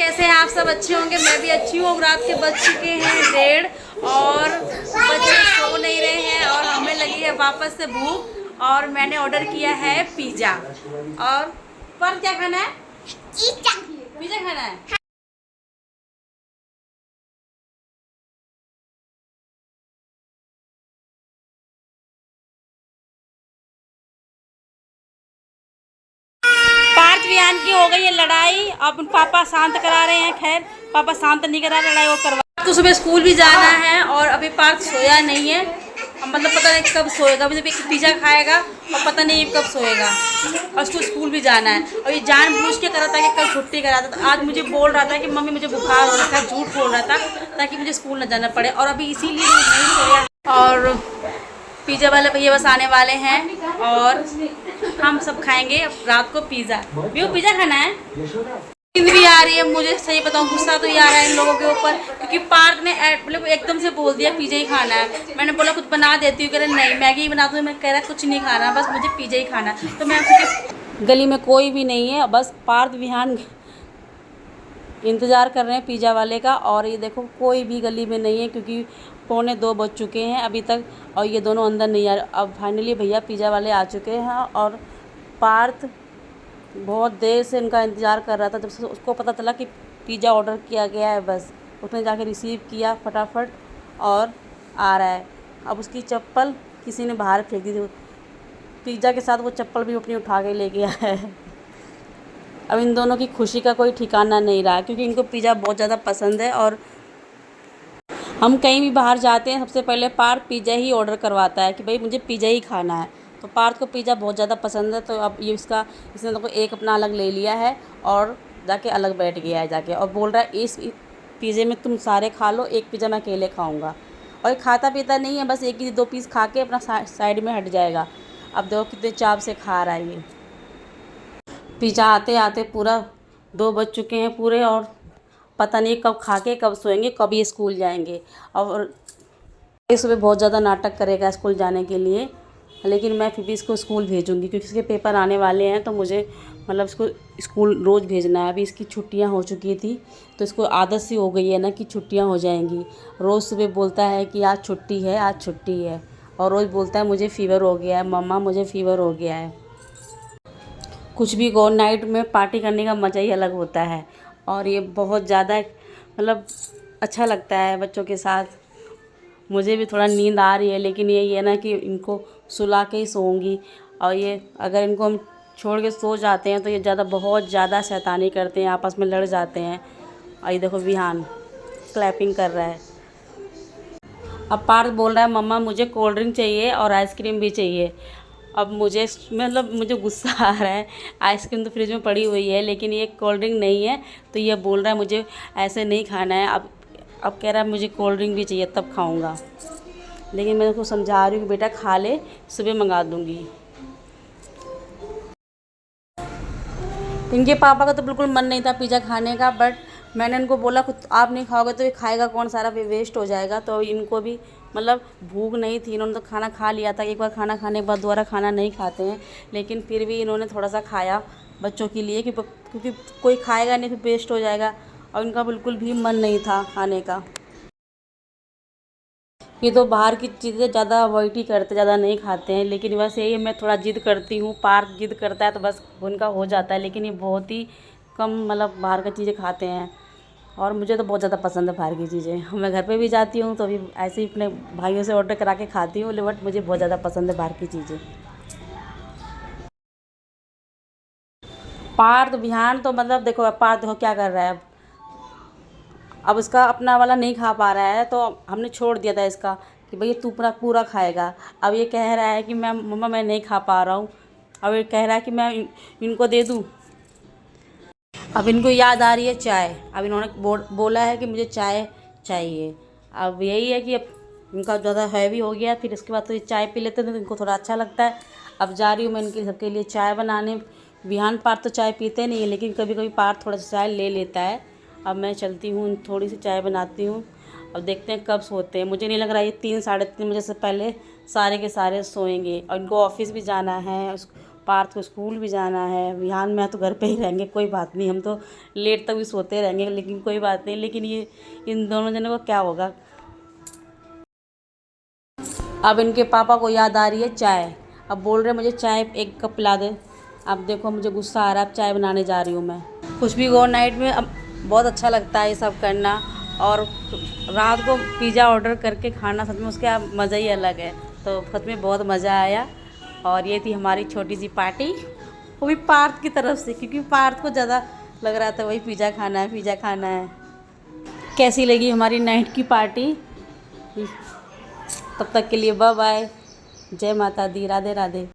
कैसे हैं आप सब? अच्छे होंगे, मैं भी अच्छी हूँ। रात के बज चुके हैं 1:30 और बच्चे सो नहीं रहे हैं और हमें लगी है वापस से भूख और मैंने ऑर्डर किया है पिज़्ज़ा। और पर क्या खाना है? पिज़्ज़ा खाना है। 5 विहान की हो गई है लड़ाई। अब पापा शांत करा रहे हैं। खैर पापा शांत नहीं करा, लड़ाई वो करवा। तो सुबह स्कूल भी जाना है और अभी पार्थ सोया नहीं है। मतलब पता नहीं कब सोएगा। अभी पिज़्ज़ा खाएगा और पता नहीं कब सोएगा। और उसको स्कूल भी जाना है और ये जानबूझ के करा था कि कल छुट्टी करा था। तो आज मुझे बोल रहा था कि मम्मी मुझे बुखार हो रखा है, झूठ बोल रहा था ताकि मुझे स्कूल न जाना पड़े। और अभी इसीलिए नहीं सोया। और पिज़्ज़ा वाले भैया बस आने वाले हैं और हम सब खाएंगे रात को पिज़्ज़ा। व्यू पिज़्ज़ा खाना है। नींद भी आ रही है मुझे, सही बताऊं गुस्सा तो ये आ रहा है इन लोगों के ऊपर क्योंकि पार्थ ने मतलब एकदम से बोल दिया पिज़्ज़ा ही खाना है। मैंने बोला कुछ बना देती हूँ, कह रहे नहीं मैगी ही बना दूँ। मैं कह रहा कुछ नहीं खाना, बस मुझे पिज़्ज़ा ही खाना है। तो मैं गली में कोई भी नहीं है, बस पार्थ विहान इंतज़ार कर रहे हैं पिज़्ज़ा वाले का। और ये देखो कोई भी गली में नहीं है क्योंकि 1:45 बज चुके हैं अभी तक और ये दोनों अंदर नहीं आ रहे। अब फाइनली भैया पिज़्ज़ा वाले आ चुके हैं और पार्थ बहुत देर से इनका इंतज़ार कर रहा था। जब से उसको पता चला कि पिज़्ज़ा ऑर्डर किया गया है, बस उसने जाके रिसीव किया फटाफट और आ रहा है। अब उसकी चप्पल किसी ने बाहर फेंक दी थी, पिज़्ज़ा के साथ वो चप्पल भी अपनी उठा के ले गया है। अब इन दोनों की खुशी का कोई ठिकाना नहीं रहा क्योंकि इनको पिज़्ज़ा बहुत ज़्यादा पसंद है। और हम कहीं भी बाहर जाते हैं सबसे पहले पार्थ पिज़्ज़ा ही ऑर्डर करवाता है कि भाई मुझे पिज़्ज़ा ही खाना है। तो पार्थ को पिज़्ज़ा बहुत ज़्यादा पसंद है। तो अब ये इसने तो एक अपना अलग ले लिया है और जाके अलग बैठ गया है जाके और बोल रहा है इस पिज़्ज़े में तुम सारे खा लो, एक पिज़्ज़ा मैं अकेले खाऊँगा। और ये खाता पीता नहीं है, बस एक ही 2 पीस खा के अपना साइड में हट जाएगा। अब देखो कितने चाव से खा रहा है ये पिज़्ज़ा। आते आते पूरा 2 बज चुके हैं पूरे और पता नहीं कब खा के कब सोएंगे, कब ये स्कूल जाएंगे। और ये सुबह बहुत ज़्यादा नाटक करेगा स्कूल जाने के लिए, लेकिन मैं फिर भी इसको स्कूल भेजूँगी क्योंकि इसके पेपर आने वाले हैं। तो मुझे मतलब इसको स्कूल रोज़ भेजना है। अभी इसकी छुट्टियां हो चुकी थी तो इसको आदत सी हो गई है ना कि छुट्टियां हो जाएंगी। रोज़ सुबह बोलता है कि आज छुट्टी है, आज छुट्टी है। और रोज़ बोलता है मुझे फ़ीवर हो गया है, मम्मा मुझे फ़ीवर हो गया है। कुछ भी गो, नाइट में पार्टी करने का मज़ा ही अलग होता है। और ये बहुत ज़्यादा मतलब अच्छा लगता है बच्चों के साथ। मुझे भी थोड़ा नींद आ रही है लेकिन ये है ना कि इनको सुला के ही सोऊंगी। और ये अगर इनको हम छोड़ के सो जाते हैं तो ये बहुत ज़्यादा शैतानी करते हैं, आपस में लड़ जाते हैं। और ये देखो विहान क्लैपिंग कर रहा है। अब पार्थ बोल रहा है मम्मा मुझे कोल्ड ड्रिंक चाहिए और आइसक्रीम भी चाहिए। अब मुझे मतलब मुझे गुस्सा आ रहा है। आइसक्रीम तो फ्रिज में पड़ी हुई है लेकिन ये कोल्ड ड्रिंक नहीं है। तो ये बोल रहा है मुझे ऐसे नहीं खाना है। अब कह रहा है मुझे कोल्ड ड्रिंक भी चाहिए तब खाऊंगा। लेकिन मैं उसको समझा रही हूँ कि बेटा खा ले, सुबह मंगा दूँगी। इनके पापा का तो बिल्कुल मन नहीं था पिज़्ज़ा खाने का, बट मैंने इनको बोला कुछ आप नहीं खाओगे तो ये खाएगा कौन, सारा वेस्ट हो जाएगा। तो इनको भी मतलब भूख नहीं थी, इन्होंने तो खाना खा लिया था। एक बार खाना खाने के बाद दोबारा खाना नहीं खाते हैं, लेकिन फिर भी इन्होंने थोड़ा सा खाया बच्चों के लिए क्योंकि कोई खाएगा नहीं फिर वेस्ट हो जाएगा। और इनका बिल्कुल भी मन नहीं था खाने का। ये तो बाहर की चीज़ें ज़्यादा अवॉइड ही करते, ज़्यादा नहीं खाते हैं। लेकिन बस यही मैं थोड़ा जिद करती हूँ, पार्थ जिद करता है तो बस उनका हो जाता है। लेकिन ये बहुत ही कम मतलब बाहर की चीज़ें खाते हैं। और मुझे तो बहुत ज़्यादा पसंद है बाहर की चीज़ें। मैं घर पे भी जाती हूँ तो भी ऐसे ही अपने भाइयों से ऑर्डर करा के खाती हूँ, बट मुझे बहुत ज़्यादा पसंद है बाहर की चीज़ें। पार्थ विहान तो मतलब देखो पार्थ देखो क्या कर रहा है। अब इसका अपना वाला नहीं खा पा रहा है तो हमने छोड़ दिया था इसका कि भैया तू पूरा पूरा खाएगा। अब ये कह रहा है कि मैं मम्मा मैं नहीं खा पा रहा हूँ। अब ये कह रहा है कि मैं इनको दे दूँ। अब इनको याद आ रही है चाय। अब इन्होंने बोला है कि मुझे चाय चाहिए। अब यही है कि अब इनका ज़्यादा हैवी हो गया, फिर इसके बाद तो ये चाय पी लेते हैं तो इनको थोड़ा अच्छा लगता है। अब जा रही हूँ मैं इनके सबके लिए चाय बनाने। विहान पार्थ तो चाय पीते नहीं है लेकिन कभी कभी पार्थ थोड़ा सा चाय ले लेता है। अब मैं चलती हूँ, थोड़ी सी चाय बनाती हूँ। अब देखते हैं कब सोते हैं। मुझे नहीं लग रहा ये 3 साढ़े 3 बजे से पहले सारे के सारे सोएंगे। और इनको ऑफिस भी जाना है, पार्थ को स्कूल भी जाना है। विहान मैं तो घर पे ही रहेंगे, कोई बात नहीं, हम तो लेट तक भी सोते रहेंगे, लेकिन कोई बात नहीं। लेकिन ये इन दोनों जनों को क्या होगा। अब इनके पापा को याद आ रही है चाय। अब बोल रहे मुझे चाय एक कप पिला दे। अब देखो मुझे गुस्सा आ रहा है, अब चाय बनाने जा रही हूँ मैं। कुछ भी गो नाइट में अब बहुत अच्छा लगता है ये सब करना, और रात को पिज़्ज़ा ऑर्डर करके खाना सच में उसका मज़ा ही अलग है। तो सच में बहुत मज़ा आया। और ये थी हमारी छोटी सी पार्टी, वो भी पार्थ की तरफ से, क्योंकि पार्थ को ज़्यादा लग रहा था वही पिज़्ज़ा खाना है, पिज़्ज़ा खाना है। कैसी लगी हमारी नाइट की पार्टी। तब तक के लिए बाय बाय, जय माता दी, राधे राधे।